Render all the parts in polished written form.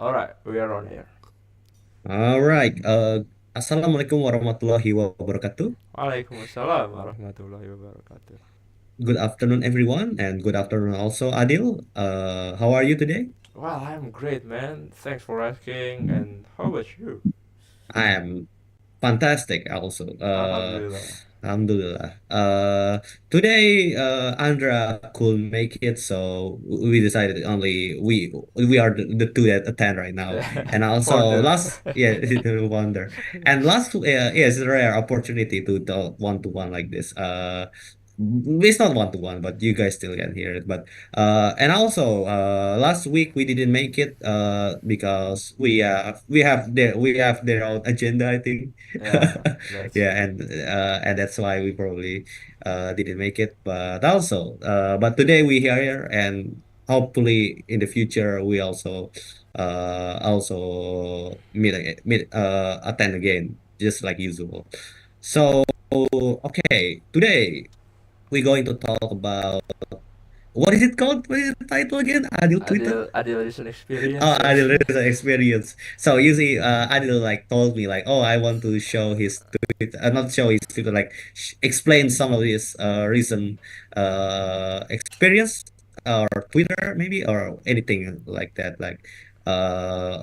All right, we are on here. All right. Assalamualaikum warahmatullahi wabarakatuh. Waalaikumsalam warahmatullahi wabarakatuh. Good afternoon, everyone, and good afternoon also, Adil. How are you today? Well, I'm great, man. Thanks for asking. And how about you? I am fantastic also. Alhamdulillah. Alhamdulillah. Today, Andra could make it, so we decided only we are the two that attend right now, and also Founder. last yeah wonder and last yes, it's a rare opportunity to talk one to one like this. It's not one to one, but you guys still can hear it. But and also last week we didn't make it because we have their own agenda, I think. Yeah, that's Yeah, true. and that's why we probably didn't make it. But also, but today we here, and hopefully in the future we also attend again, just like usual. So okay, today we're going to talk about what is it called? What is the title again? Adil Twitter? Adil is an Oh, experiences. Adil is an experience. So you see, Adil like told me like, oh, I want to show his tweet, not show his tweet, like explain some of his recent experience or Twitter maybe or anything like that, like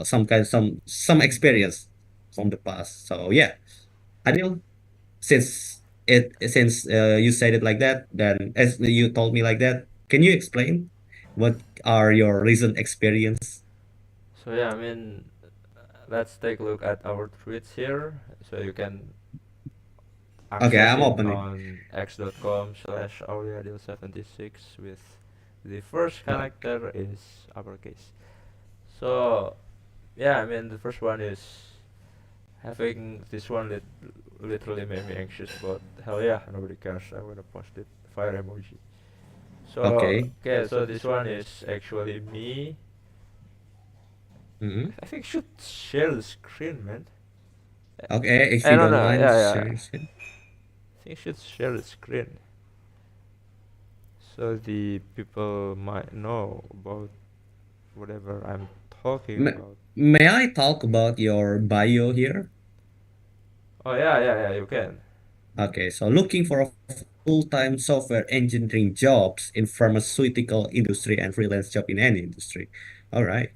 some experience from the past. So yeah, Adil, since you said it like that, then as you told me like that, can you explain what are your recent experience? So yeah, I mean, let's take a look at our tweets here. So you can Okay, access I'm it opening. on x.com/auliadil76 with the first character is uppercase. So yeah, I mean the first one is having this one literally made me anxious, but hell yeah, nobody cares. I'm gonna post it. Fire emoji. So Okay. okay, so this one is actually me. Mm-hmm. I think should share the screen, man. Okay, if I you don't don't know. mind Yeah, yeah. sharing it. I think should share the screen so the people might know about whatever I'm talking May, about. may I talk about your bio here? Oh yeah, yeah, yeah. You can. Okay, so looking for a full-time software engineering jobs in pharmaceutical industry and freelance job in any industry. All right.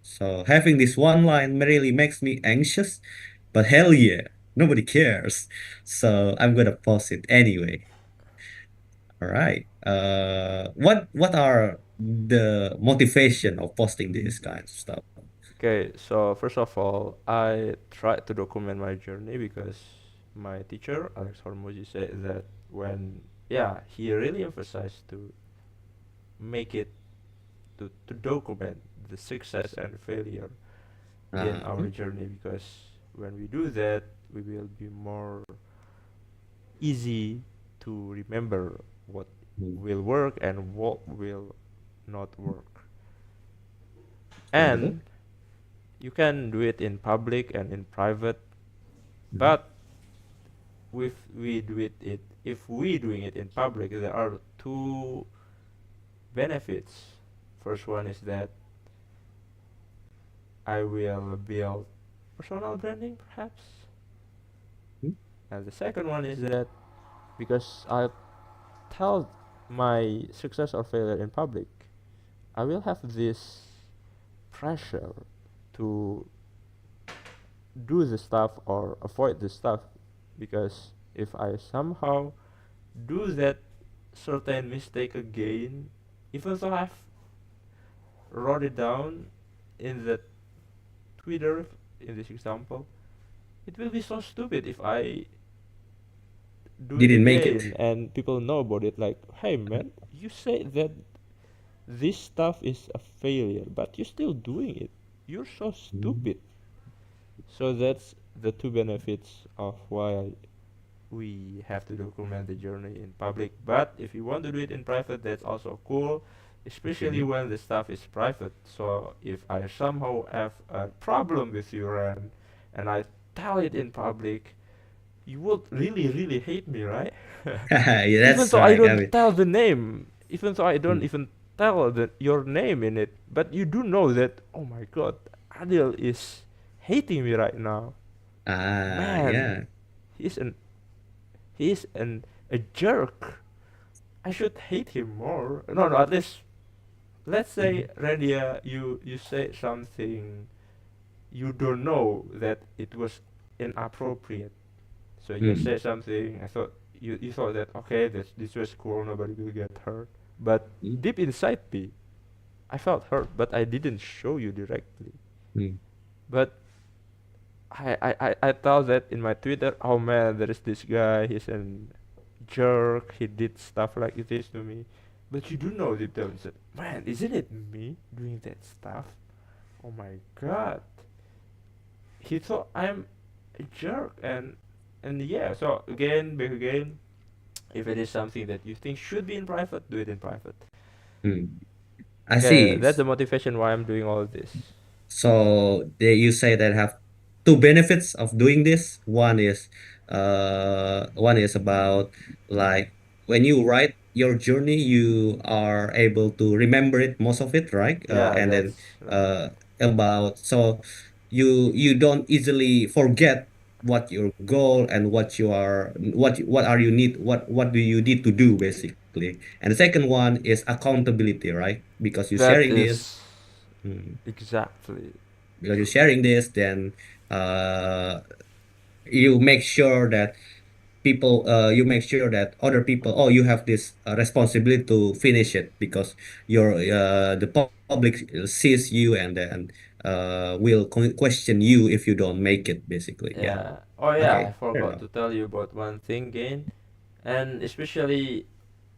So having this one line really makes me anxious, but hell yeah, nobody cares. So I'm gonna post it anyway. All right. What are the motivation of posting this kind of stuff? Okay, so first of all, I tried to document my journey because my teacher, Alex Hormozy, said that when, yeah, he really emphasized to make it, to document the success and failure in our Uh-huh. journey because when we do that, we will be more easy to remember what Hmm. will work and what will not work. Understandable. And you can do it in public and in private, Mhm. but if we doing it in public, there are two benefits. First one is that I will build personal branding perhaps, Mhm. and the second one is that because I tell my success or failure in public, I will have this pressure to do the stuff or avoid the stuff, because if I somehow do that certain mistake again, even though I've wrote it down in the Twitter in this example, it will be so stupid if I do it Didn't make it. again and people know about it. Like, hey man, you say that this stuff is a failure, but you're still doing it. You're so Mhm. stupid. So that's the two benefits of why we have to document the journey in public. But if you want to do it in private, that's also cool, especially Okay. when the stuff is private. So if I somehow have a problem with you, and I tell it in public, you would really, really hate me, right? Yeah, Even that's though I right. I don't mean, tell the name, even though I don't mm, even tell your name in it, but you do know that. Oh my god, Adil is hating me right now. Ah, Man, yeah. he's an he's an a jerk. I should hate him more. No, no. At least let's say, Mhm. Randia, you say something you don't know that it was inappropriate. So you just say Mm. something. I thought you thought that okay, this was cool. Nobody will get hurt. But Mm. deep inside me, I felt hurt, but I didn't show you directly. Mm. But I thought that in my Twitter. Oh man, there is this guy. He's an jerk. He did stuff like this to me. But you do know deep down that, man, isn't it me doing that stuff? Oh my god. He thought I'm a jerk, and yeah. So again, back again. If it is something that you think should be in private, do it in private. Mm. I Yeah, see. that's the motivation why I'm doing all of this. So you say that have two benefits of doing this. One is about like when you write your journey, you are able to remember it, most of it, right? Yeah, And then that's right. uh about so you don't easily forget what your goal and what are you need what do you need to do basically. And the second one is accountability, right? Because you're That sharing this. is Mm, exactly. because you're sharing this, then uh, you make sure that you make sure that other people, oh, you have this responsibility to finish it because the public sees you and then will question you if you don't make it, basically. Yeah. Yeah. Oh yeah, I Okay. Fair forgot enough. to tell you about one thing again, and especially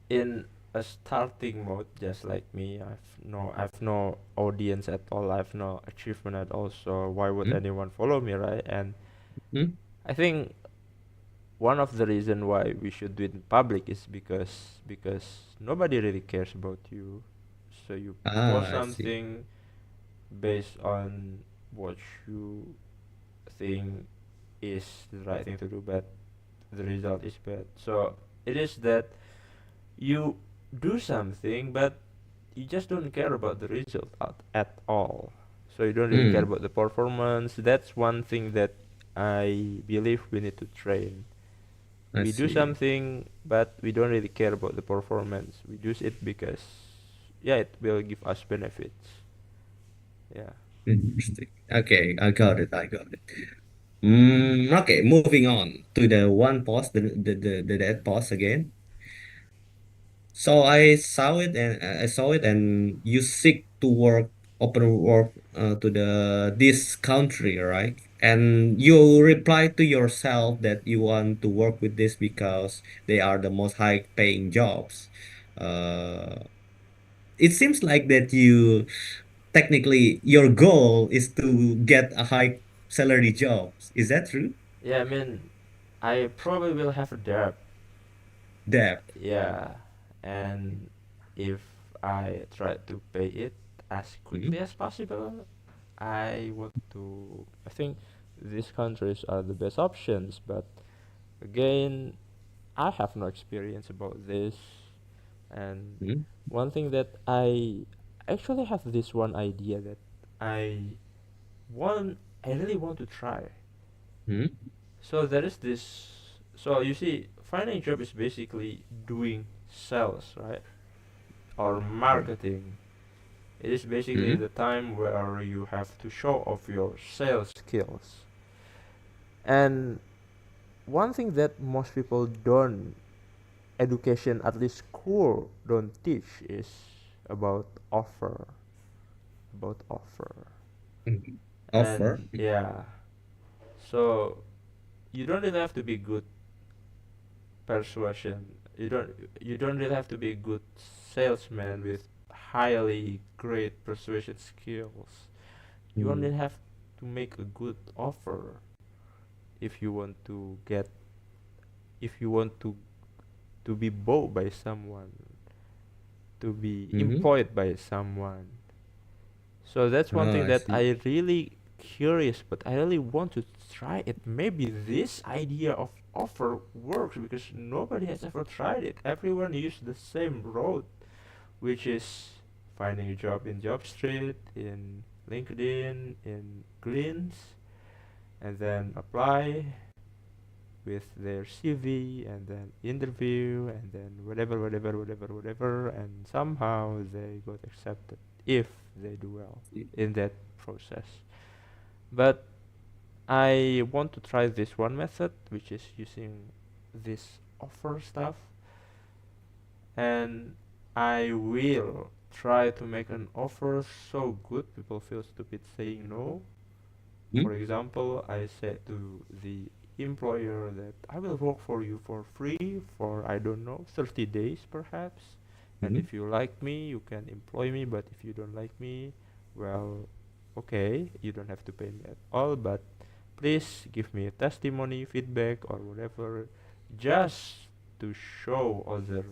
in a starting mode, just like me, I've no audience at all. I've no achievement at all. So why would Mm, anyone follow me, right? And mm. I think one of the reason why we should do it in public is because nobody really cares about you. So you post Ah, I see. something based on what you think is the right thing to do, but the result is bad. So it is that you do something, but you just don't care about the result at all. So you don't really care Mm, about the performance. That's one thing that I believe we need to train. I We do see. something, but we don't really care about the performance. We do it because, yeah, it will give us benefits. Yeah. Interesting. Okay, I got it. I got it. Okay, moving on to the one pause, the dead pause again. So I saw it, and you seek to work open work to this country, right? And you reply to yourself that you want to work with this because they are the most high paying jobs. Uh, it seems like that you technically your goal is to get a high salary jobs. Is that true? Yeah, I mean, I probably will have a debt. Debt. Yeah. And if I try to pay it as quickly Mhm. as possible, I think these countries are the best options. But again, I have no experience about this. And Mhm. one thing that I actually have this one idea that I I really want to try. Mhm. So there is this. So you see, finding a job is basically doing sales, right? Or marketing. It is basically Mhm. the time where you have to show off your sales skills. And one thing that most people don't, education, at least school, don't teach is about offer. About offer. Mhm. Offer. And yeah, so you don't really have to be good persuasion. You don't really have to be a good salesman with highly great persuasion skills. You only Mhm. have to make a good offer if you want to get if you want to be bought by someone, to be Mhm. employed by someone. So that's one thing Oh, I that see. I really curious, but I really want to try it. Maybe this idea of offer works because nobody has ever tried it. Everyone used the same road, which is finding a job in job street, in LinkedIn, in Glints, and then apply with their CV, and then interview, and then whatever, and somehow they got accepted if they do well in that process. But I want to try this one method, which is using this offer stuff, and I will try to make an offer so good people feel stupid saying no. Hmm? For example, I said to the employer that I will work for you for free for, I don't know, 30 days perhaps. And Hmm? if you like me, you can employ me, but if you don't like me, well, okay, you don't have to pay me at all, but please give me a testimony, feedback, or whatever, just to show other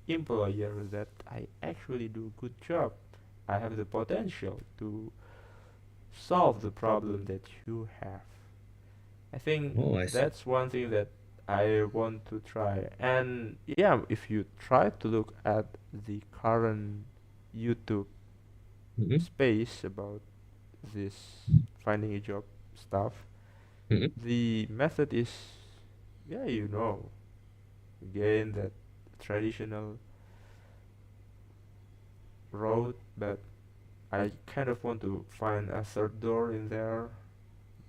employer that I actually do good job. I have the potential to solve the problem that you have. I think Oh, I see. that's one thing that I want to try. And yeah, if you try to look at the current YouTube Hmm? space about this finding a job stuff, Hmm? the method is, yeah, again, that traditional road, but I kind of want to find a third door in there.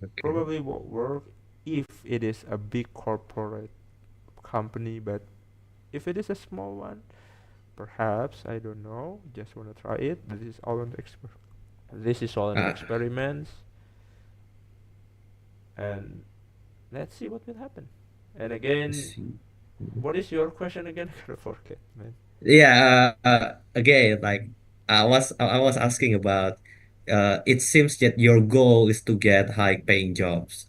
Okay. Probably won't work if it is a big corporate company, but if it is a small one, perhaps, I don't know. Just want to try it. This is all an Ah, experiments, and let's see what will happen. And I again, see. what is your question again? I forget, man. Yeah, again, like I was asking about it seems that your goal is to get high paying jobs.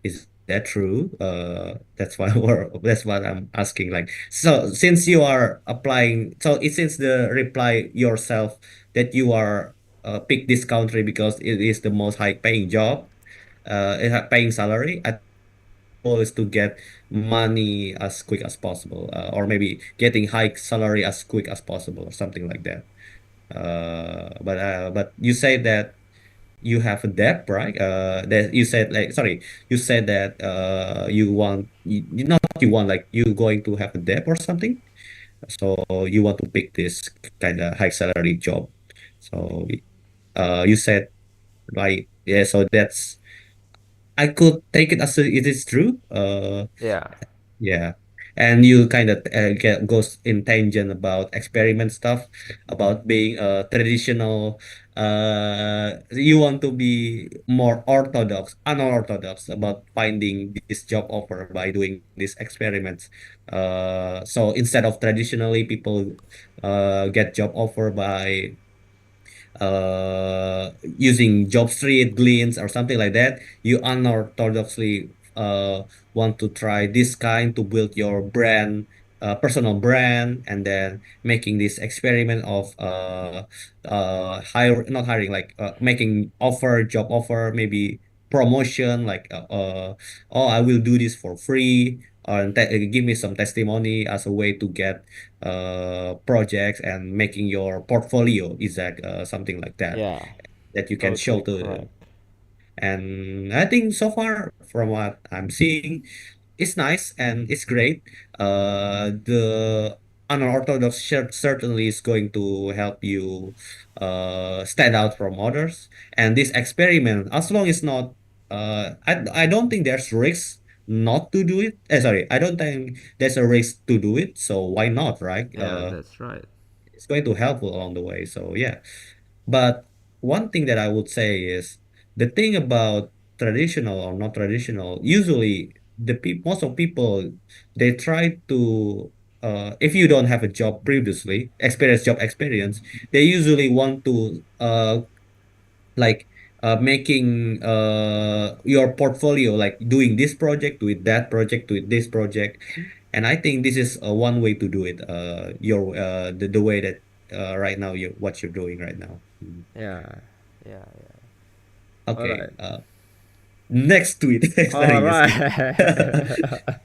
Is that true? That's why that's what I'm asking. Like, so since you are applying, so it seems the reply yourself that you are pick this country because it is the most high paying job, paying salary. I goal is to get money as quick as possible, or maybe getting high salary as quick as possible, or something like that. But you say that you have a debt, right? That you said like sorry, you said that you want not you want like you going to have a debt or something. So you want to pick this kind of high salary job. So you said like yeah. So that's I could take it as it is true. Yeah, Yeah. And you kind of get goes in tangent about experiment stuff, about being traditional. You want to be more unorthodox about finding this job offer by doing these experiments. So instead of traditionally people get job offer by using job street gleans or something like that, you unorthodoxly want to try this kind to build your brand, personal brand, and then making this experiment of hire not hiring like making offer job offer maybe promotion like oh I will do this for free and give me some testimony as a way to get projects and making your portfolio is that something like that yeah, that you can show totally to. correct. And I think so far from what I'm seeing, it's nice and it's great. The unorthodox shirt certainly is going to help you stand out from others. And this experiment, as long as not, I don't think there's risk not to do it. Sorry, I don't think there's a risk to do it. So why not, right? Yeah, that's right. It's going to help along the way. So yeah. But one thing that I would say is the thing about traditional or not traditional, usually most of people they try to if you don't have a job previously, job experience, they usually want to like making your portfolio like doing this project, doing that project, doing this project. And I think this is one way to do it. The way that right now you what you're doing right now. Mhm. Yeah, yeah, yeah. All Okay. right. Next tweet. All Sorry, just kidding. right.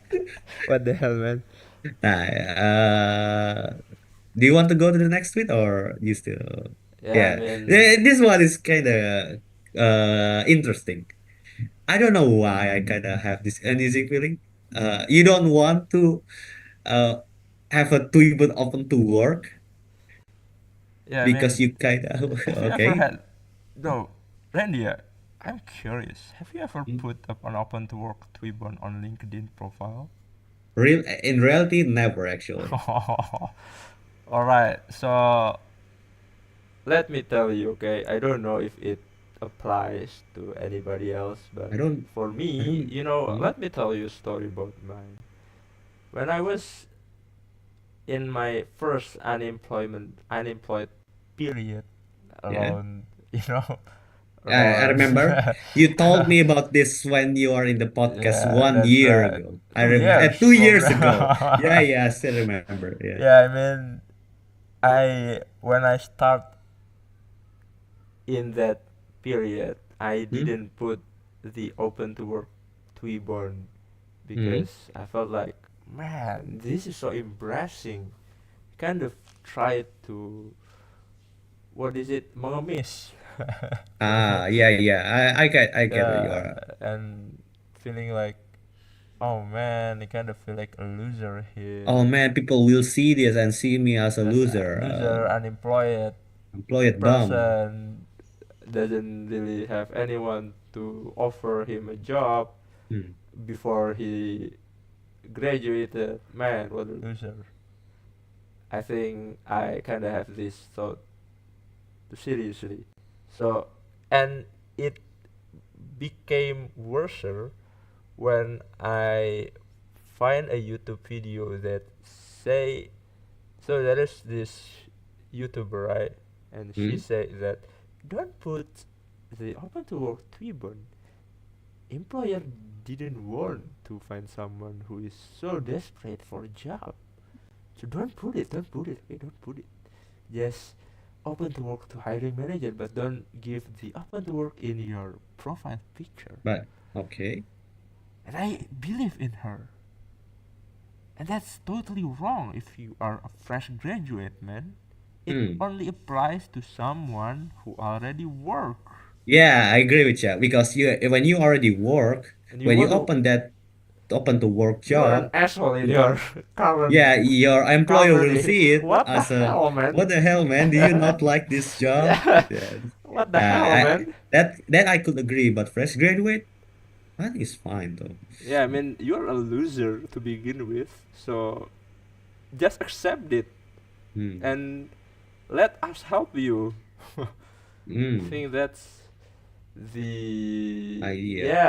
What the hell, man? Nah, do you want to go to the next tweet or you still? Yeah, I Yeah, mean, This one is kind of interesting. I don't know why I kind of have this uneasy feeling. You don't want to uh have a Twitter open to work yeah, I because mean, you kind of have you ever okay. had, no, Randy, I'm curious. Have you ever Mm. put up an open to work Twibbon on LinkedIn profile? Real in reality, never actually. All right, so let me tell you, okay? I don't know if it applies to anybody else, but I don't. for I me, don't. let me tell you a story about mine. When I was in my first unemployed period, Yeah. around, you know, I around, remember you told me about this when you are in the podcast yeah, one that's year right. ago. I two remember years 2 years ago. Yeah, from yeah, I still remember. Yeah. yeah, I mean, I when I start in that period, I Hmm? didn't put the open to work Twiborn Hmm? because I felt like, man, this is so embarrassing. Kind of tried to, what is it, mengemis, you know? Yeah, yeah. I get what you Yeah, are. and feeling like, oh man, I kind of feel like a loser Oh here. man, people will see this and see me as a Just a loser, loser, unemployed employed bum. person, doesn't really have anyone to offer him a job Hmm. before he graduated. Man, what a loser. I think I kind of have this thought seriously. So, and it became worse when I find a YouTube video that say, so there is this YouTuber, right? And she Hmm? said that don't put the open to work Twibbon. Employer didn't want to find someone who is so desperate for a job. So don't put it, okay, don't put it. Just open to work to hiring manager, but don't give the open to work in your profile picture. But okay. And I believe in her. And that's totally wrong if you are a fresh graduate, man. It Hmm. only applies to someone who already work. Yeah, I agree with you because you when you already work, And you when you want to, open that open to work you're an job, asshole in you your yeah, current your employer will company. see it What the as a hell, man? what the hell, man? Do you not like this job? Yeah. Yeah, What the hell, man? that I could agree, but fresh graduate, that is fine though. Yeah, I mean, you're a loser to begin with, so just accept it Hmm. and let us help you. I Hmm. think that's the, Idea.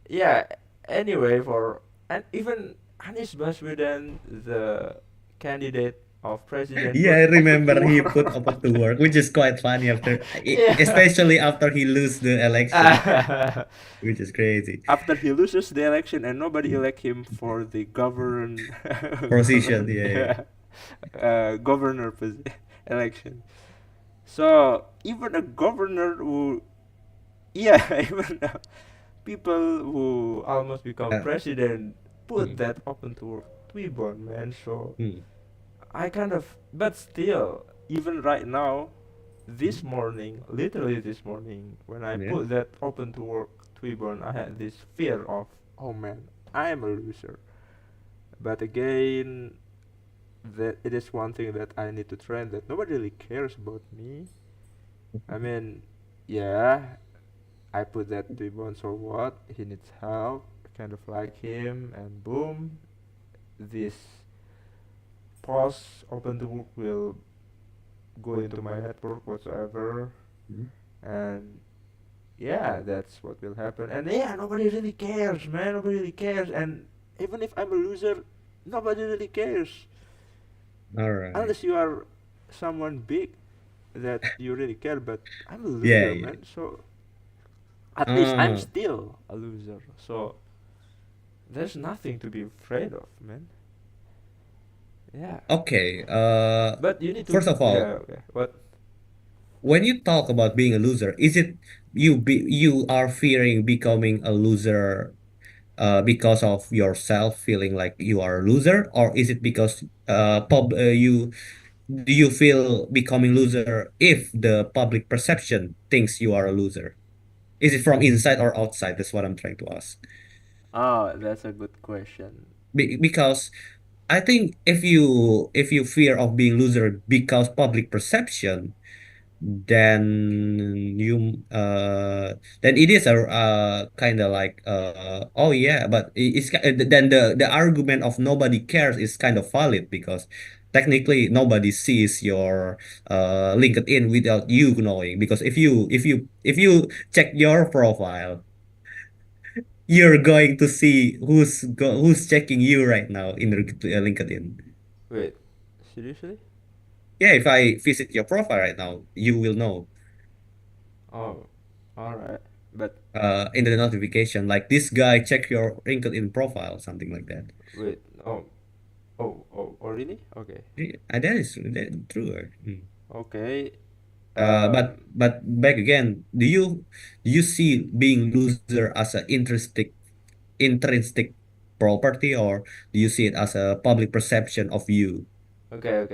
yeah. Anyway, for, and even Anies Baswedan, the candidate of president, Yeah, put I open to remember he put work. open to work, which is quite funny after, Yeah. especially after he lose the election, which is crazy. After he loses the election and nobody elect him for the govern, Position, yeah, yeah. yeah, governor election. So even a governor who, yeah, even people who almost become Uh, president put hmm, that open to work Twibbon, man. So hmm, I kind of, but still, even right now, hmm, this morning, literally this morning, when I yeah. put that open to work Twibbon, I had this fear of, oh man, I am a loser. But again, that it is one thing that I need to train, that nobody really cares about me. I mean, yeah, I put that Twibbon, so what? He needs help, kind of like him, and boom, this post open to work will go into my network whatsoever, Hmm. and yeah, that's what will happen. And yeah, nobody really cares, man. Nobody really cares. And even if I'm a loser, nobody really cares All right. unless you are someone big that you really care. But I'm a Yeah, loser, yeah. man. So at least I'm Uh, still a loser. So there's nothing to be afraid of, man. Yeah. okay. But you need to, First of yeah, all, okay. What? when you talk about being a loser, is it you are fearing becoming a loser because of yourself feeling like you are a loser, or is it because you do you feel becoming loser if the public perception thinks you are a loser? Is it from inside or outside? That's what I'm trying to ask. Oh, that's a good question. Because I think if you fear of being loser because public perception, then then it is a kind of like oh yeah, but then the argument of nobody cares is kind of valid because technically nobody sees your LinkedIn without you knowing, because if you check your profile, you're going to see who's checking you right now in LinkedIn. Wait, seriously? Yeah, if I visit your profile right now, you will know Oh, alright. But in the notification, like this guy check your LinkedIn profile, something like that. wait, oh, really? Okay. Yeah, that is true. Mm. Okay. But back again, do you see being loser as an intrinsic property, or do you see it as a public perception of you? Okay.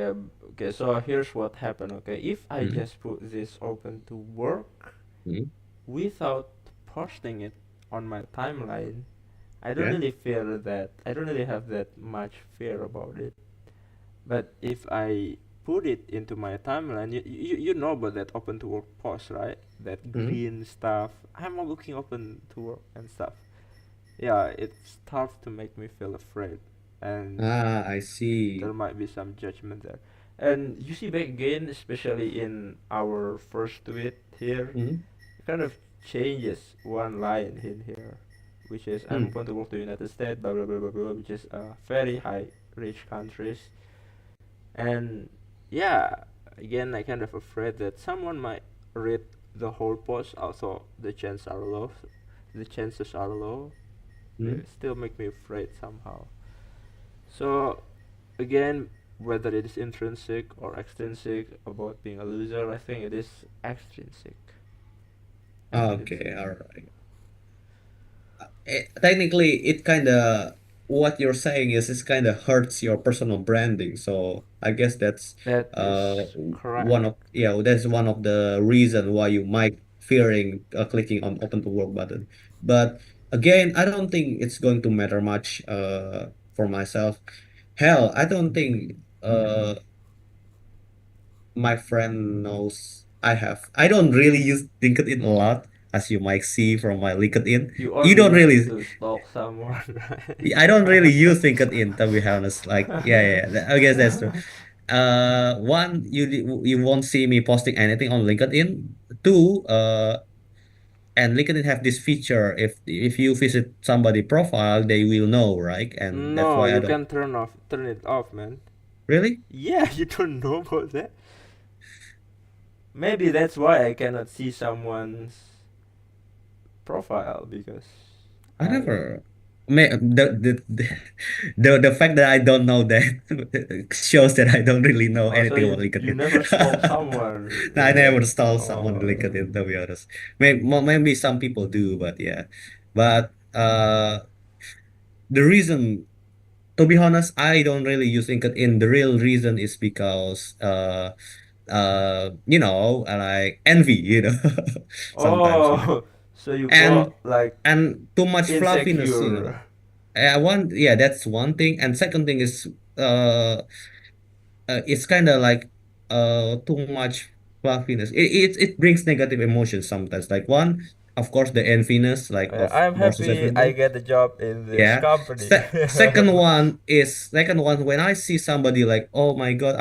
So here's what happened. Okay, if I Mm, just put this open to work mm, without posting it on my timeline, I don't yeah. really feel that. I don't really have that much fear about it. But if I put it into my timeline, you know about that open to work post, right? That Mm. green stuff. I'm not looking open to work and stuff. Yeah, it starts to make me feel afraid, and Ah, I there see. might be some judgment there. And you see back again, especially in our first tweet here, Mm, it kind of changes one line in here, which is I'm mm. open to work to United States, blah blah blah blah blah, which is very high rich countries. And yeah, again, I kind of afraid that someone might read the whole post, also the chances are low. The chances are low. They Mm. still make me afraid somehow. So again, whether it is intrinsic or extrinsic about being a loser, I think it is extrinsic. Okay, Extrinsic. all right. Technically, it kind of what you're saying is kind of hurts your personal branding. So I guess that's That uh is correct. that's one of the reason why you might fearing clicking on open to work button. But again, I don't think it's going to matter much for myself. Hell, I don't think my friend knows I don't really use LinkedIn a lot, as you might see from my LinkedIn. You You only don't use it really to stalk someone, I don't really use right? LinkedIn, to be honest. Like, I guess that's true. One, you won't see me posting anything on LinkedIn. Two, and LinkedIn have this feature. If you visit somebody profile, they will know, right? And that's No, why I you don't can turn it off, man. really. Yeah, you don't know about that. Maybe that's why I cannot see someone's profile because I I never. The fact that I don't know that shows that I don't really know also anything about you LinkedIn. never stalk someone I never there. stole someone on Oh, LinkedIn, to be honest. Maybe some people do, but yeah. But the reason, to be honest, I don't really use LinkedIn. The real reason is because like envy, sometimes, oh, so you and got like too much fluffiness, insecure. that's one thing, and second thing is uh, it's kind of like too much fluffiness. It brings negative emotions sometimes. Like one, of course, the enviness, like of I'm more successful happy I people. get a job in this Yeah. company. Second one, when I see somebody like, oh my God,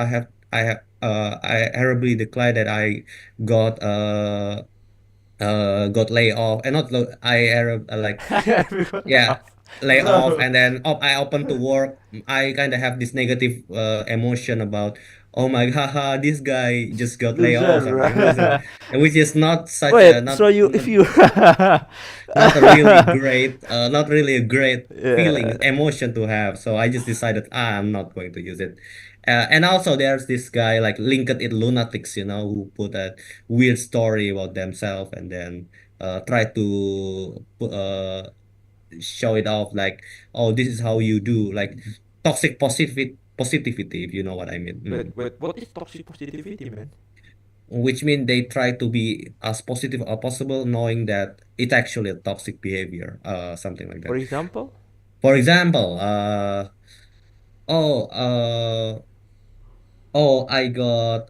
I terribly declare that I got got laid off, and not like, Because yeah, lay off, so and then I open to work. I kind of have this negative emotion about, oh my haha, this guy just got laid off, something loser, loser. and which is not such a Wait, so you if you not a really great not really a great yeah. feeling emotion to have. So I just decided, I'm not going to use it. And also there's this guy like LinkedIn lunatics, who put a weird story about themselves, and then try to show it off like, oh, this is how you do, like toxic positivity, positivity, if you know what I mean. But what is toxic positivity, man? Which means they try to be as positive as possible, knowing that it's actually a toxic behavior, something like For that. example, For example, oh, oh, I got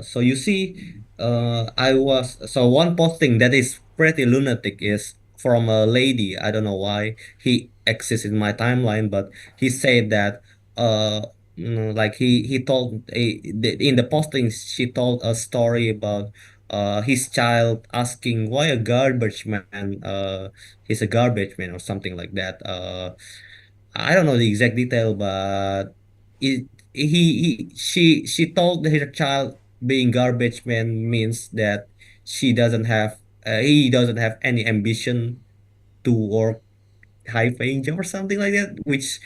so you see, I was so one posting that is pretty lunatic is from a lady. I don't know why he exists in my timeline, but he said that uh like he told in the posting she told a story about his child asking why a garbage man he's a garbage man or something like that. I don't know the exact detail, but it she told her child being garbage man means that she doesn't have he doesn't have any ambition to work high paying job or something like that, which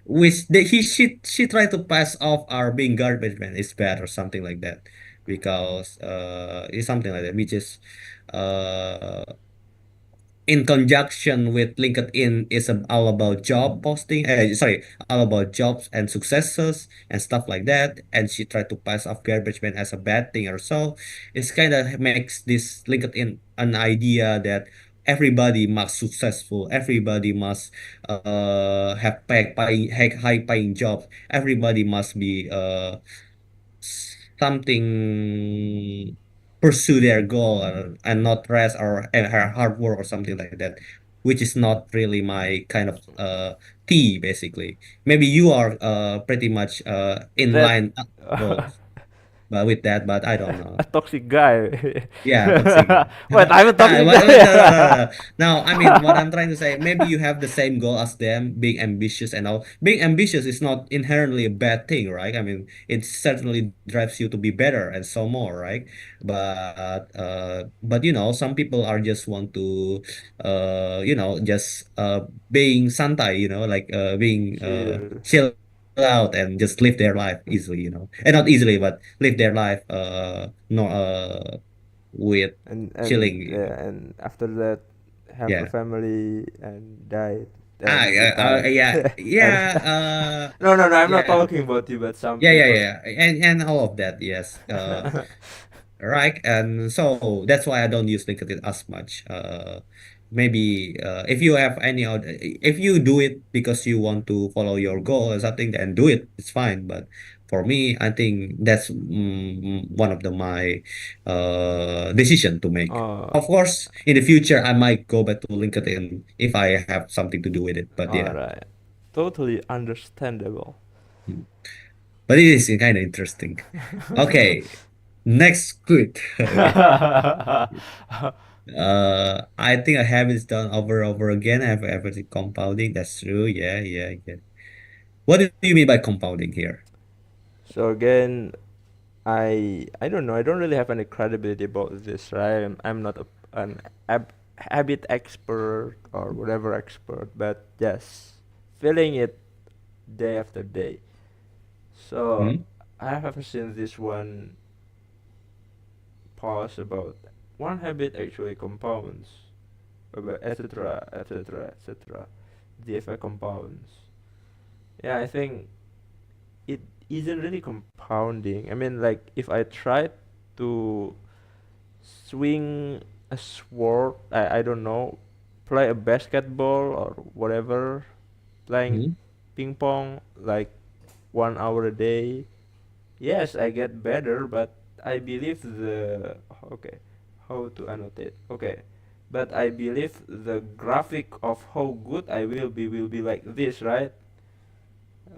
she tried to pass off our being garbage man is bad or something like that, because it's something like that, which is uh in conjunction with LinkedIn is all about job posting. Sorry, all about jobs and successes and stuff like that. And she tried to pass off garbage man as a bad thing or so. It's kind of makes this LinkedIn an idea that everybody must successful, everybody must have high paying jobs, everybody must be something pursue their goal and not rest or and her hard work or something like that, which is not really my kind of tea basically. Maybe you are pretty much in that line but with that, but I don't a know. toxic guy. Yeah, toxic. Wait, I'm a toxic No, no, no, no, guy. no. Now, I mean, what I'm trying to say, maybe you have the same goal as them, being ambitious and all. Being ambitious is not inherently a bad thing, right? I mean, it certainly drives you to be better and so more, right? But you know, some people are just want to, just being santai, like being Chill. chill out and just live their life easily, and not easily, but live their life, no, with chilling. And after that have a Yeah. family and died and retired. Yeah, And yeah, no, I'm not yeah, talking about you, but some yeah, yeah, people. yeah, and all of that, yes. Right, and so that's why I don't use LinkedIn as much. Maybe if you have any other, if you do it because you want to follow your goal or something, then do it. It's fine. But for me, I think that's one of my decision to make. Oh, Of course, in the future, I might go back to LinkedIn if I have something to do with it. But all yeah. right, totally understandable. Mm. But it is kind of interesting. Okay, next quit. Okay. I think I have it done over again. I have everything compounding. That's true. Yeah, yeah, yeah. What do you mean by compounding here? So again, I don't know. I don't really have any credibility about this, right? I'm not an habit expert or whatever expert, but yes, feeling it day after day. So Hmm? I have seen this one pause about one habit actually compounds, about etc. etc. etc. The effect compounds. Yeah, I think it isn't really compounding. I mean, like if I try to swing a sword, I don't know, play a basketball or whatever, playing Hmm? ping pong like 1 hour a day. Yes, I get better, but I believe the okay, how to annotate. Okay, but I believe the graphic of how good I will be like this, right?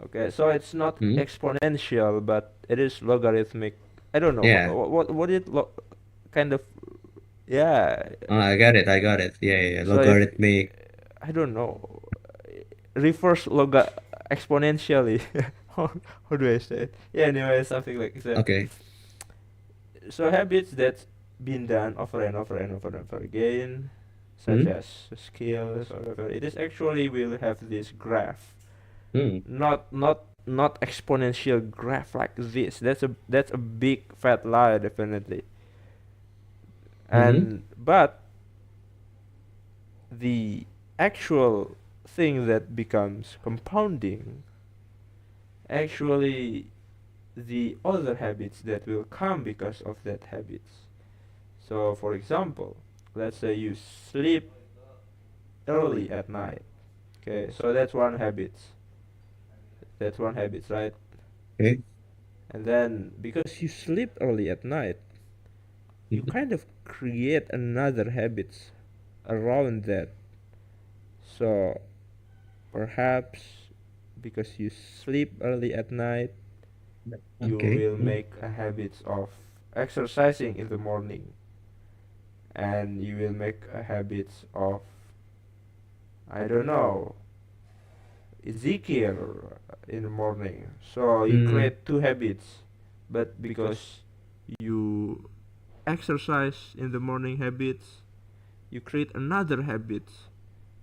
Okay, so it's not Hmm? exponential, but it is logarithmic. I don't know Yeah. what it kind of yeah. I got it. I got it. Yeah, yeah, yeah. So if Logarithmic. I don't know, reverse exponentially. how, how do I say it? Yeah, anyway, something like that. Okay. So habits that's been done over and over and over and over again, such Hmm? as skills or whatever, it is actually will have this graph, Hmm. not exponential graph like this. That's a big fat lie, definitely. Hmm. And but the actual thing that becomes compounding actually the other habits that will come because of that habits. So for example, let's say you sleep early at night. Okay, so that's one habit. That's one habit, right? Okay. And then because you sleep early at night, you Mhm. kind of create another habits around that. So perhaps because you sleep early at night, you Okay. will make a habit of exercising in the morning, and you will make a habit of, I don't know, Ezekiel in the morning. So you Mm. create two habits, but because you exercise in the morning habits, you create another habit,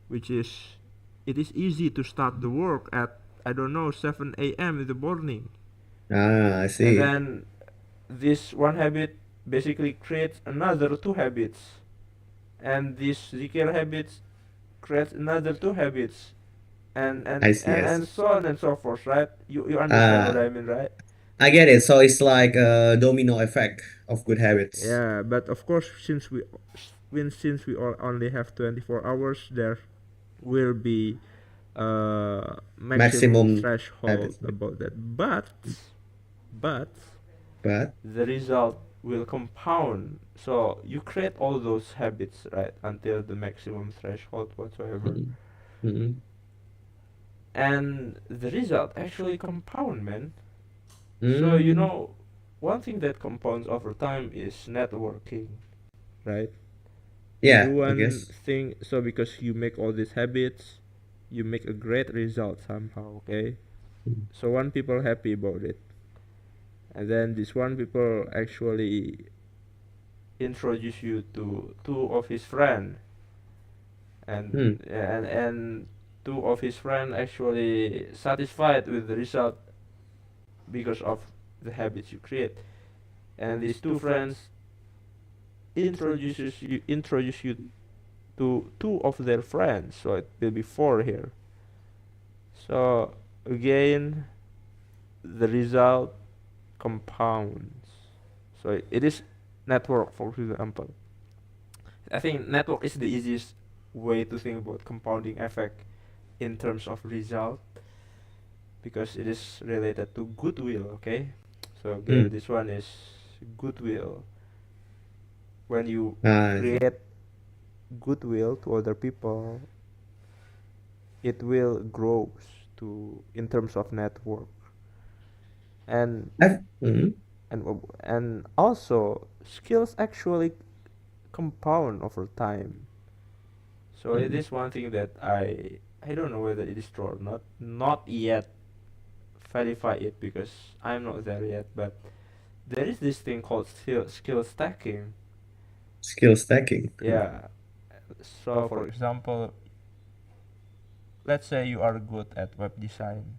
which is it is easy to start the work at, I don't know, 7 a.m. in the morning. Ah, I And see. then this one habit basically creates another two habits. And this zikir habits creates another two habits. And I and, see. and, I see. and so on and so forth, right? You understand what Ah, I mean, right? I get it. So it's like a domino effect of good habits. Yeah, but of course, since we all only have 24 hours, there will be maximum Maximum threshold habits. about that. But But the result will compound. So you create all those habits, right, until the maximum threshold whatsoever, mm, mm, and the result actually compound, man. So mm, one thing that compounds over time is networking, right? You yeah, I one guess. thing, so because you make all these habits, you make a great result somehow, okay? Mm, So one people happy about it, and then this one people actually introduce you to two of his friend, mm, and two of his friend actually satisfied with the result because of the habits you create, and these two friends introduce you to two of their friends, so it will be four here. So again, the result compounds. So it is network, for example. I think network is the easiest way to think about compounding effect in terms of result, because it is related to goodwill, okay? So again, mm. this one is goodwill. When you I see. create goodwill to other people, it will grows to in terms of network, and Mm, and also skills actually compound over time. So it mm, is one thing that I don't know whether it is true or not yet verify it because I'm not there yet, but there is this thing called skill stacking. skill stacking. Yeah. So for example, let's say you are good at web design.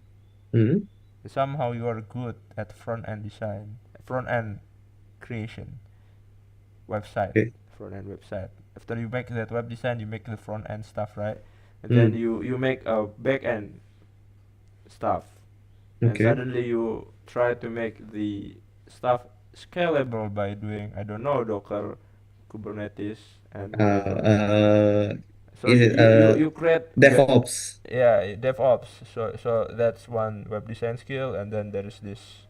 Mm, Somehow you are good at front end design, front end creation, website, okay. front end website. After you make that web design, you make the front end stuff, right? And then Mm, you make a back end stuff, and okay. suddenly you try to make the stuff scalable by doing, I don't know, Docker, Kubernetes, and Uh, whatever. uh, So is you it you you, you create DevOps? yeah, DevOps. So that's one web design skill, and then there is this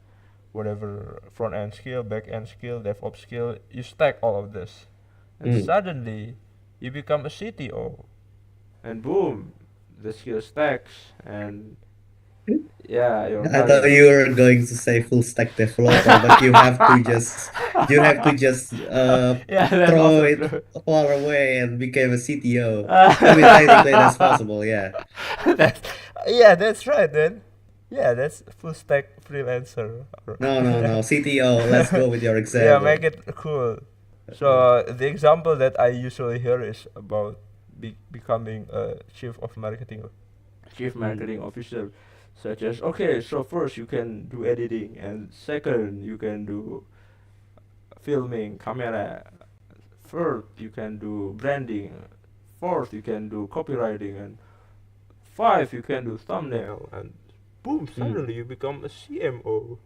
whatever front end skill, back end skill, DevOps skill. You stack all of this, and Mm. suddenly you become a CTO, and boom, the skill stacks, and yeah, you're I thought running. you were going to say full stack developer, but you have to just Yeah, that's throw also it true. far away and became a CTO. I mean, technically that's possible, yeah. that's yeah, that's right then. Yeah, that's full stack freelancer. No, no, Yeah. no. CTO, let's go with your Yeah, make example. it cool. So the example that I usually hear is about becoming a chief Mm, marketing officer, such as, okay, so first you can do editing, and second you can do filming, camera, third you can do branding, fourth you can do copywriting, and five you can do thumbnail, and boom, Mm. suddenly you become a CMO.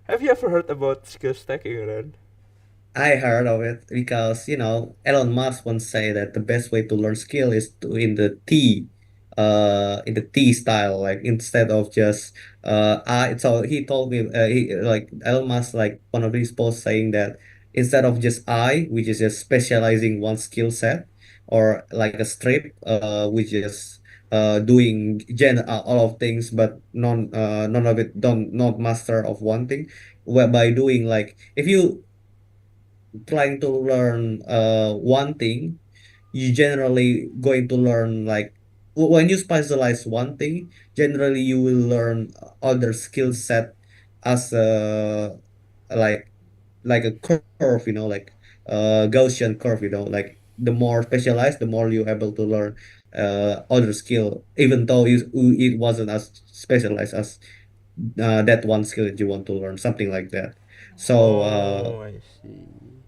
Have you ever heard about skill stacking, Ren? I heard of it because, Elon Musk once said that the best way to learn skill is to in the T style, like instead of just so he told me like Elon Musk, like one of his posts saying that instead of just which is just specializing one skill set, or like a strip, which is doing all of things, but none of it don't not master of one thing, whereby doing like if you trying to learn one thing, you generally going to learn like when you specialize one thing, generally you will learn other skill set as like like a curve, like Gaussian curve, like the more specialized, the more you're able to learn other skill, even though it wasn't as specialized as that one skill that you want to learn, something like that. So Oh, I see.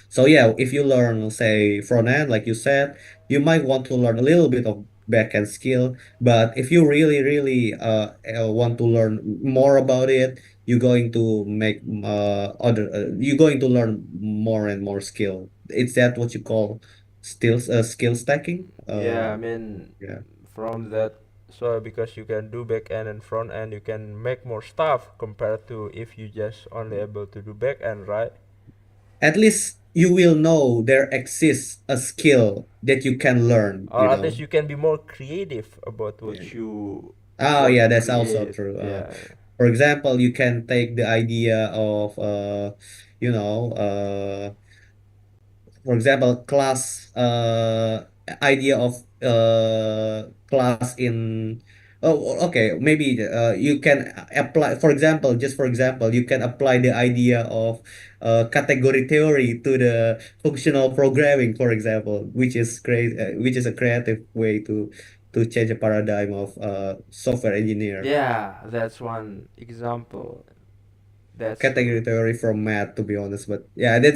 so yeah, if you learn, say, front end, like you said, you might want to learn a little bit of back end skill. But if you really, really want to learn more about it, you're going to make you're going to learn more and more skill. Is that what you call skill stacking? Yeah, I mean, Yeah. from that, so because you can do back end and front end, you can make more stuff compared to if you just only able to do back end, right? At least you will know there exists a skill that you can learn, Or at least you can be more creative about Yeah. what you Oh, want yeah, to that's also create. true. Yeah. For example, you can take the idea of, you know, for example, idea of class in. Oh, okay. Maybe you can apply. For example, just for example, you can apply the idea of category theory to the functional programming, for example, which is a creative way to change a paradigm of software engineer. Yeah, that's one example. That's Category true. theory from math, to be honest. But yeah, that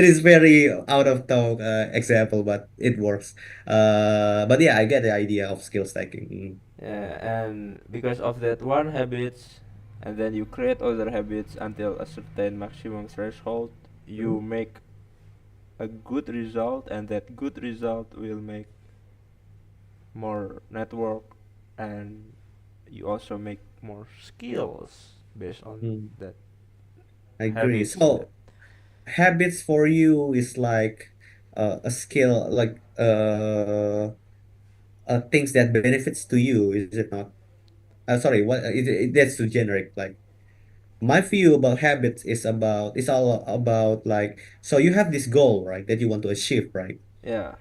is very out of talk example, but it works. But yeah, I get the idea of skill stacking. Yeah, and because of that one habits, and then you create other habits until a certain maximum threshold, you Mm. make a good result, and that good result will make more network, and you also make more skills based on Mm, that I agree. habits that. So habits for you is like a skill, like things that benefits to you, is it not? Sorry, what that's too generic. Like my view about habits is it's all about like, so you have this goal, right, that you want to achieve, right? Yeah.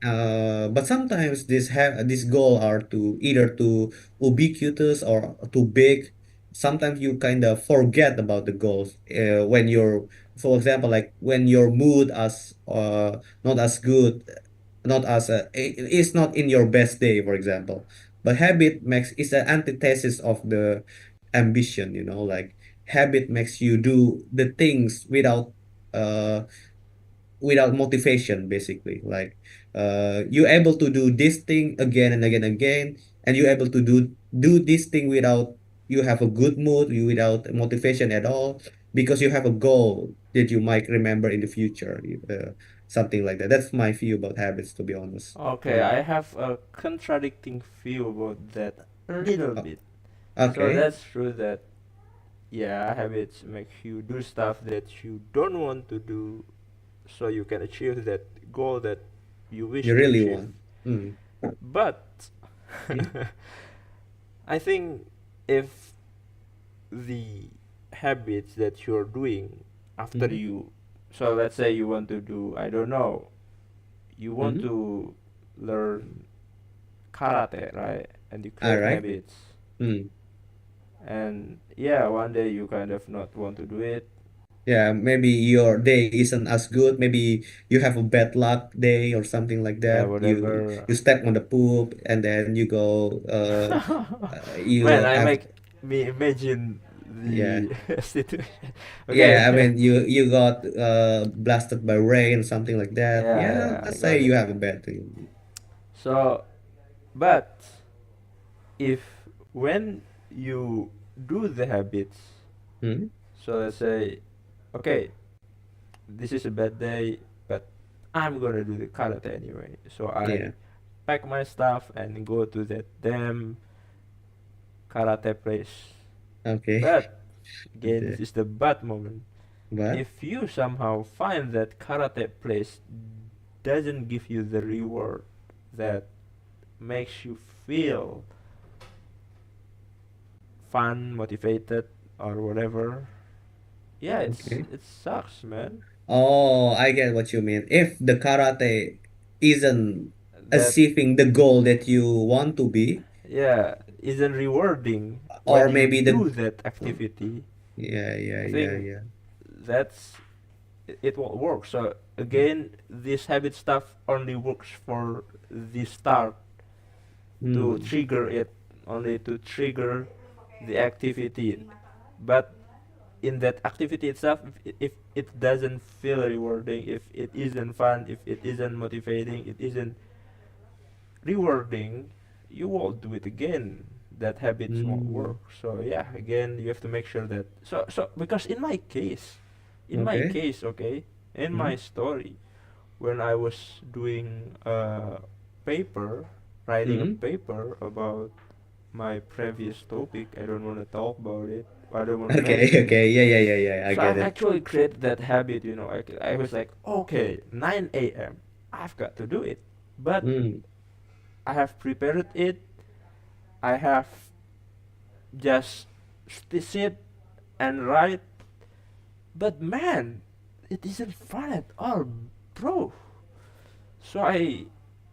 Yeah. But sometimes this goal are to either too ubiquitous or too big. Sometimes you kind of forget about the goals when for example, like when your mood as not as good, not as it's not in your best day, for example. But habit makes is an antithesis of the ambition. Like habit makes you do the things uh without motivation, basically, like you're able to do this thing again and again and again, and you're able to do this thing without you have a good mood, you without motivation at all, because you have a goal that you might remember in the future, something like that. That's my view about habits, to be honest. Okay, I have a contradicting view about that a little O- bit. So okay, that's true that yeah, habits make you do stuff that you don't want to do so you can achieve that goal that you wish you to really achieve. want. Mm. But Mm. I think if the habits that you're doing after Mm-hmm. you, so let's say you want to do, I don't know, you want Mm-hmm. to learn karate, right? And you All create right. habits. Mm. And yeah, one day you kind of not want to do it. Yeah, maybe your day isn't as good. Maybe you have a bad luck day or something like Yeah, that. You whatever. you step on the poop and then you go you Man, I have make me imagine yeah. the situation. Okay. Yeah, I mean you got blasted by rain or something like that. Yeah, Yeah, yeah, I let's say got you it. have a bad day. So But if when you do the habits, Mm, so let's say, okay, this is a bad day, but I'm gonna do the karate anyway. So I yeah. pack my stuff and go to that damn karate place. Okay. But again, this The- is the bad moment. But If you somehow find that karate place doesn't give you the reward that makes you feel fun, motivated, or whatever, yeah, okay. it sucks, man. Oh, I get what you mean. If the karate isn't That, achieving the goal that you want to be, yeah, isn't rewarding when or you maybe the do that activity. yeah, yeah, I yeah, think yeah. that's it won't work. So again, this habit stuff only works for the start, to Hmm. trigger it, only to trigger the activity. But in that activity itself, if it doesn't feel rewarding, if it isn't fun, if it isn't motivating, it isn't rewarding, you won't do it again. That habits won't Hmm. work. So yeah, again, you have to make sure that, because in my Okay. case, okay, in Hmm. my story, when I was doing a paper, writing a Hmm. paper about my previous topic, I don't want to talk about it. I don't want to Okay, mention it. okay. Yeah, yeah, yeah, yeah. I So get I've it. actually created that habit, I was like, okay, 9 a.m. I've got to do it. But Hmm. I have prepared it. I have just sit and write. But man, it isn't fun at all, bro. So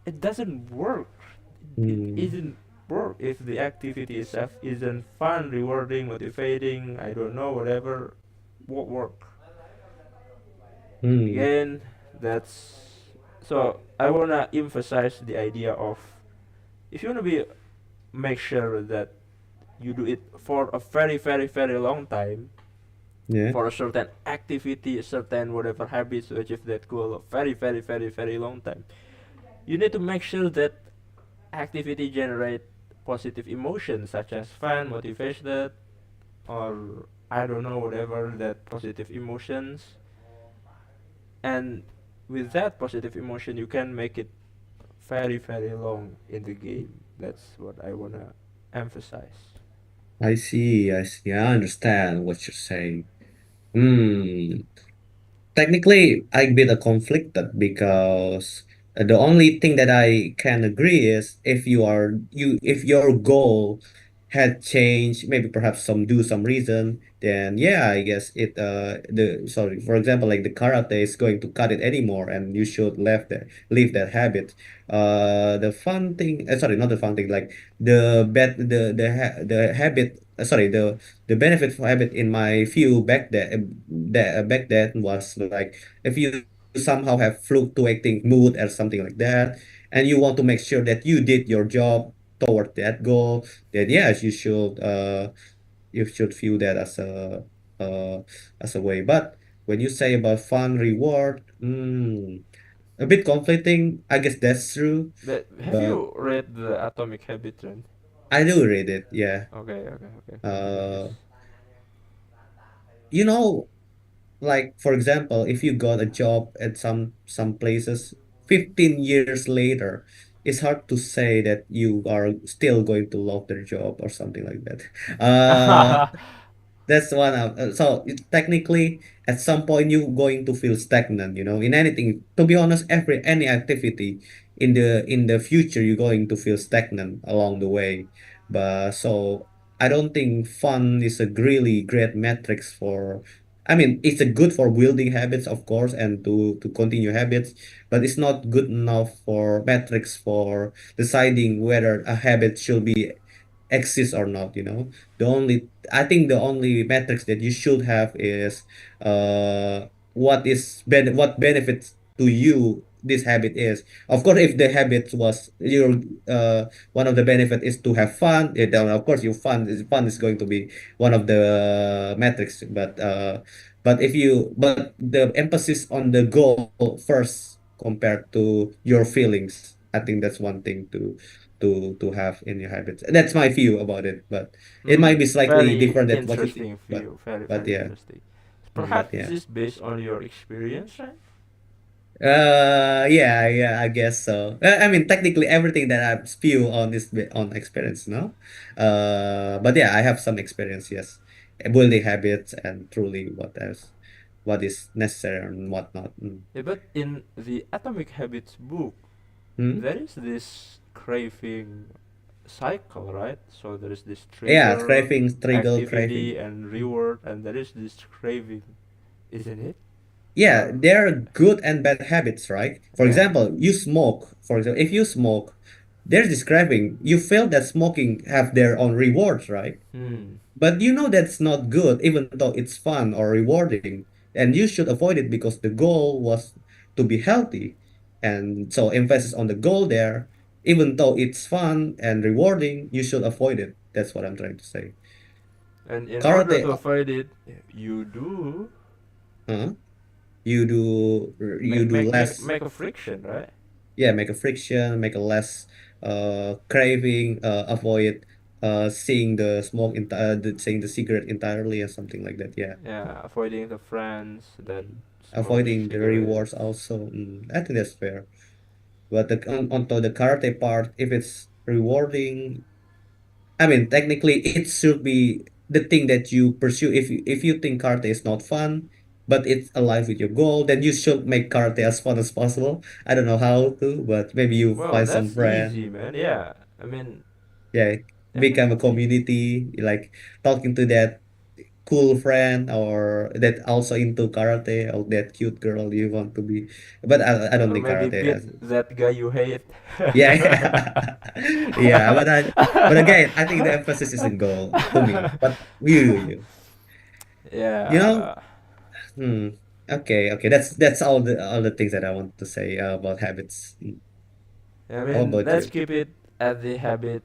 it doesn't work. It Hmm. isn't work if the activity itself isn't fun, rewarding, motivating. I don't know, whatever. Won't work. Hmm. Again, that's so I wanna emphasize the idea of, if you wanna be make sure that you do it for a very very very long time, Yeah. for a certain activity, a certain whatever habits to achieve that goal of very very very very long time. You need to make sure that activity generate positive emotions such as fun, motivation, or I don't know, whatever that positive emotions. And with that positive emotion, you can make it very very long in the game. That's what I wanna emphasize. I see. I see. I understand what you're saying. Hmm. Technically, I bit a conflicted because the only thing that I can agree is if your goal had changed, maybe perhaps some reason, then yeah, I guess for example, like the karate is going to cut it anymore, and you should leave that habit. The fun thing, sorry, not the fun thing, like the habit, sorry, the benefit for habit in my view back then was like if you somehow have fluctuating mood or something like that, and you want to make sure that you did your job toward that goal, then yes, you should view that uh, as a way. But when you say about fun reward, a bit conflicting. I guess that's true, But have but you read the Atomic Habit trend? I do read it. Yeah. Okay, okay, okay. Nice. Uh, you know, like for example, if you got a job at some places 15 years later, it's hard to say that you are still going to love their job or something like that. That's one of so technically at some point you're going to feel stagnant, in anything. To be honest, any activity in the future you're going to feel stagnant along the way. But so I don't think fun is a really great metrics for. I mean, it's a good for building habits, of course, and to continue habits, but it's not good enough for metrics for deciding whether a habit should be exist or not. I think the only metrics that you should have is what benefits to you this habit is. Of course, if the habit was your one of the benefit is to have fun, then of course your fun is going to be one of the metrics. But the emphasis on the goal first compared to your feelings, I think that's one thing too. to have in your habits. That's my view about it, but it Hmm. might be slightly Very different than what you think. interesting view. Very, But very yeah, interesting. but Perhaps this yeah. is based on your experience, right? Yeah, I guess so. I mean, technically, everything that I've spew on is on experience, no? But yeah, I have some experience, yes. Building habits and truly what is necessary and what not. Mm. Yeah, but in the Atomic Habits book, Hmm? there is this craving cycle, right? So there is this Yeah, trigger, craving, trigger, craving. activity, and reward, and there is this craving, isn't it? Yeah, Or there are good and bad habits, right? For yeah. example, you smoke. For example, if you smoke, there's this craving. You feel that smoking have their own rewards, right? Hmm. But you know that's not good, even though it's fun or rewarding, and you should avoid it because the goal was to be healthy. And so emphasis on the goal there, even though it's fun and rewarding, you should avoid it. That's what I'm trying to say. And in order Karate, to avoid it, you do huh? You do you make do make make less, make a friction, right? yeah, make a friction, make a less craving, avoid seeing the seeing the cigarette entirely or something like that. Yeah. Yeah, avoiding the friends that smokes Avoiding the rewards cigarettes. also. I think that's fair. But onto the karate part, if it's rewarding, I mean, technically, it should be the thing that you pursue. If you think karate is not fun, but it's aligned with your goal, then you should make karate as fun as possible. I don't know how to, but maybe you Well, find some that's friend, easy, man. Yeah, I mean, yeah, become a definitely. community, like talking to that cool friend or that also into karate or that cute girl you want to be. But I don't Or think maybe karate beat as that guy you hate. yeah, yeah. But again, I think the emphasis is in goal to me. But you know, Yeah. hmm. Okay. That's all the things that I want to say about habits. I How mean, about let's you? keep it at the habit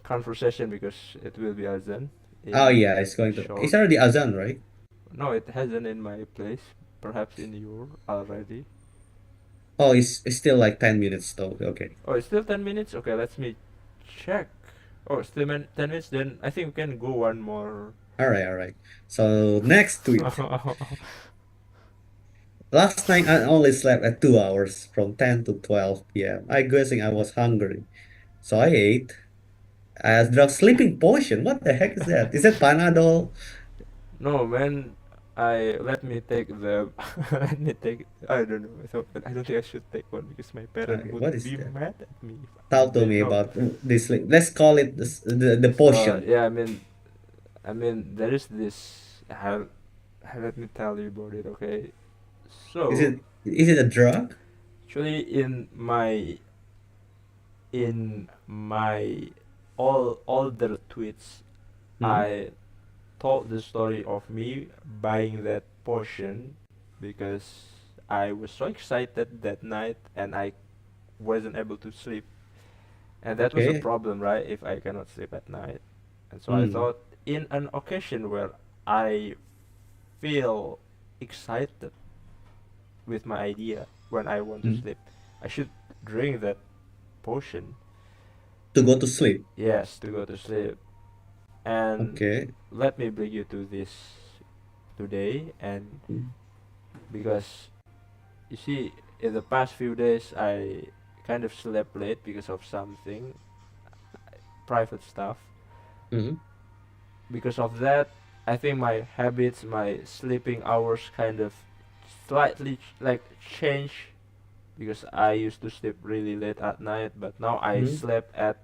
conversation because it will be azan Oh in yeah, it's going to. short. It's already azan, right? No, it hasn't in my place. Perhaps in your already. Oh, it's still like 10 minutes though. Okay. Oh, it's still 10 minutes? Okay, let me check. Oh, still 10 minutes? Then I think we can go one more. All right. So next tweet. Last night I only slept at 2 hours from 10 to 12 p.m. I guessing I was hungry. So I ate. As drug sleeping potion. What the heck is that? Is that Panadol? No, man. Let me take the let me take I don't know. I don't think I should take one because my parent Okay, would what is be that? mad at me if Talk to they me know. about this. Let's call it the So potion. yeah, I mean there is this. Let me tell you about it. Okay, Is so it a drug? actually in my all older tweets, Hmm? I told the story of me buying that potion because I was so excited that night and I wasn't able to sleep. And that was a Okay. problem, right? If I cannot sleep at night. And so I Hmm. thought in an occasion where I feel excited with my idea when I want to Hmm. sleep, I should drink that potion. To go to sleep. Yes, to go to sleep. And Okay. let me bring you to this today and Hmm. because you see in the past few days I kind of slept late because of something private stuff. Hmm. Because of that, I think my habits, my sleeping hours kind of slightly like change because I used to sleep really late at night, but now I Hmm. slept at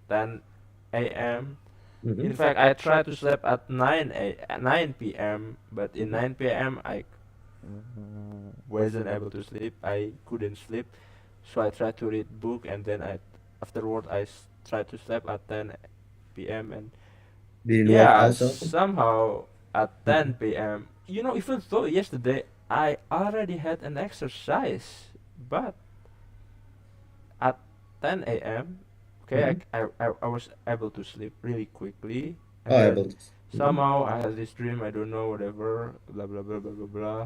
10 a.m. Hmm. In fact, I tried to sleep at 9 p.m. but in Hmm. 9 p.m. I wasn't able to sleep. I couldn't sleep, so I tried to read book and then afterward tried to sleep at 10 p.m. and Didn't work yeah, also. somehow at Hmm. 10 p.m. Even though yesterday I already had an exercise, but at 10 a.m. Okay, Hmm. I was able to sleep really quickly, Oh, and able then to. Hmm. somehow I had this dream. I don't know, whatever, blah blah blah blah blah blah.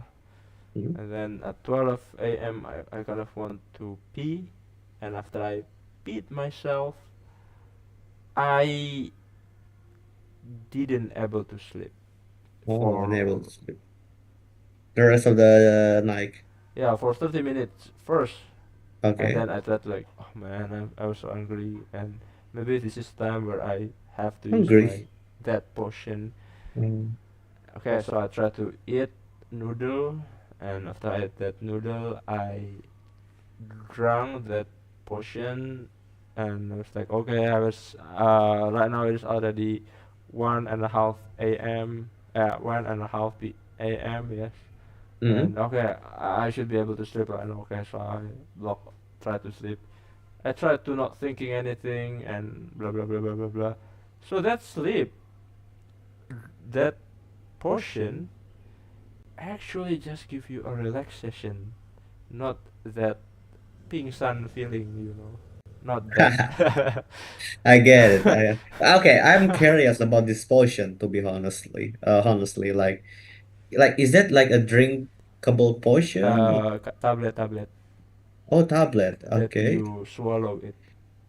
Hmm. And then at 12 a.m. I kind of want to pee, and after I beat myself. I didn't able to sleep Oh, unable for to sleep. The rest of the night. yeah for 30 minutes first, and Okay. then I thought like, oh man, I was so hungry, and maybe this is time where I have to use my Hungry. that potion. Mm. Okay, so I tried to eat noodle, and after I ate that noodle, I drank that potion, and I was like, okay, I was right now it is already 1:30 a.m. 1:30 p.m. Yes, Mm-hmm. and okay, I should be able to sleep right now. Okay, so I try to sleep. I tried to not thinking anything and blah blah blah blah blah blah. So that sleep, that potion actually just give you a relaxation, not that pingsan feeling, not that. I get it. Okay, I'm curious about this potion, to be honestly, like is that like a drinkable potion? Tablet Oh, tablet. that Okay. you swallow it.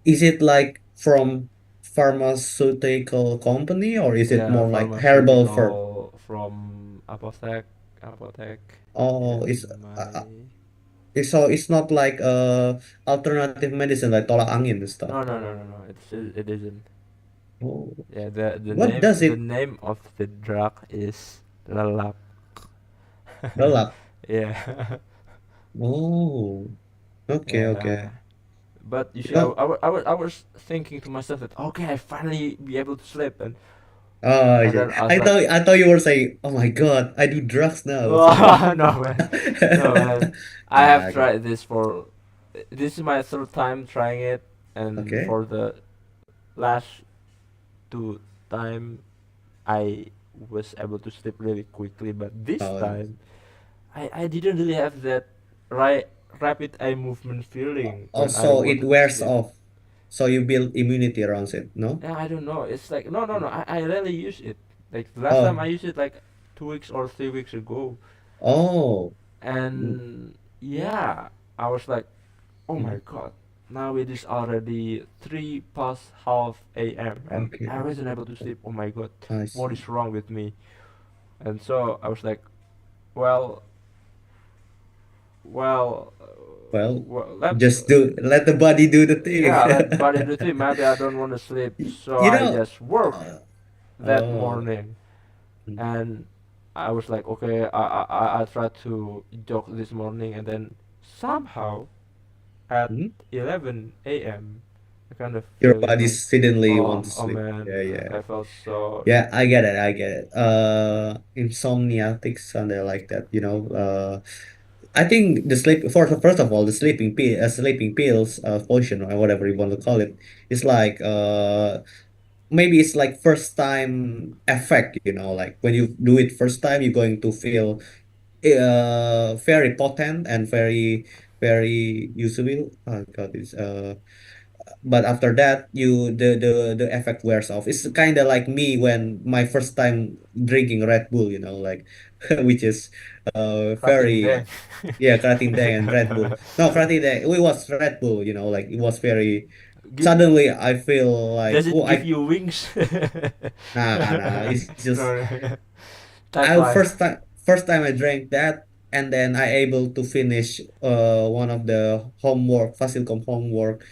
Is it like from pharmaceutical company or is it Yeah, more like herbal for? pharmaceutical from apothec Oh, in my. so it's not like alternative medicine like tolak angin and stuff. No, it isn't. Oh, Yeah, the what name does the it name of the drug is lelap. relap? Yeah. Oh, okay, Yeah. okay. But you see, No, I was thinking to myself that okay, I finally be able to sleep, and okay. then I was like, I thought you were saying, "Oh my God, I do drugs now." So, oh, no man, no man. I ah, have okay, tried this for. This is my third time trying it, and okay. for the last two time, I was able to sleep really quickly. But this Oh, time, I didn't really have that right rapid eye movement feeling when I also it wanted to wears sleep. off, so you build immunity around it. No? Yeah, I don't know. It's like no. I rarely use it. Like the last time Oh, I used it like 2 weeks or 3 weeks ago, oh. Mm, and yeah, I was like, oh my mm, god, now it is already 3 past half a.m. and I okay, wasn't able to sleep. Oh my god, I what see. is wrong with me? And so I was like, well, well, Well, well, just let the body do the thing. yeah, let body do thing. Maybe I don't want to sleep, so You I know, just work uh, that oh, morning. mm, And I was like, okay, I tried to jog this morning, and then somehow at mm, 11 a.m. I kind of your feeling body like, suddenly want to oh sleep. man, Yeah, yeah. I felt so. Yeah, I get it. I get it. Insomniatic, something like that. I think the sleep first of all, the sleeping pills, potion or whatever you want to call it, is like maybe it's like first time effect. Like when you do it first time, you're going to feel very potent and very usable. Oh God, it's but after that the effect wears off. It's kind of like me when my first time drinking Red Bull, like which is Cutting day. very, yeah, Kratin Day and Red Bull. No, Kratin Day it was Red Bull, like it was very Gi- suddenly I feel like, Does oh, it give I you wings? nah, it's just No, type I life. first time I drank that, and then I able to finish one of the homework, Fasilcom homework,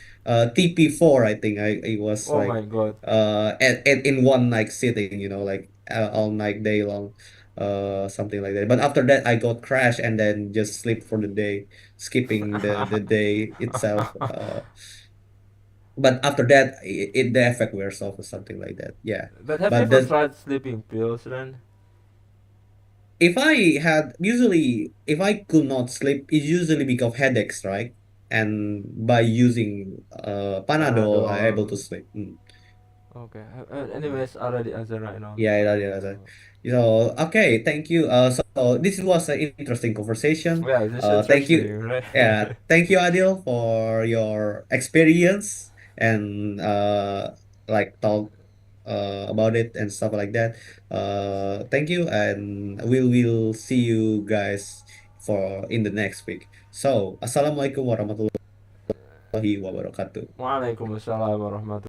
TP4. I think I was Oh like my god. in one night sitting, like all night day long, something like that. But after that, I got crash and then just sleep for the day, skipping the day itself. But after that, the effect wears off or something like that. Yeah, But have you but ever the tried sleeping pills then? if I had usually if I could not sleep, it's usually because of headaches, right? And by using Panadol, I able to Panadol. sleep. Okay. Anyways, I already answered right now. Yeah, So so okay, thank you. So this was an interesting conversation. yeah, this is Thank you. interesting, right? Yeah, thank you, Adil, for your experience and like talk about it and stuff like that. Thank you, and we will see you guys for in the next week. So, assalamualaikum warahmatullahi. wabarakatuh. Waalaikumsalam warahmatullahi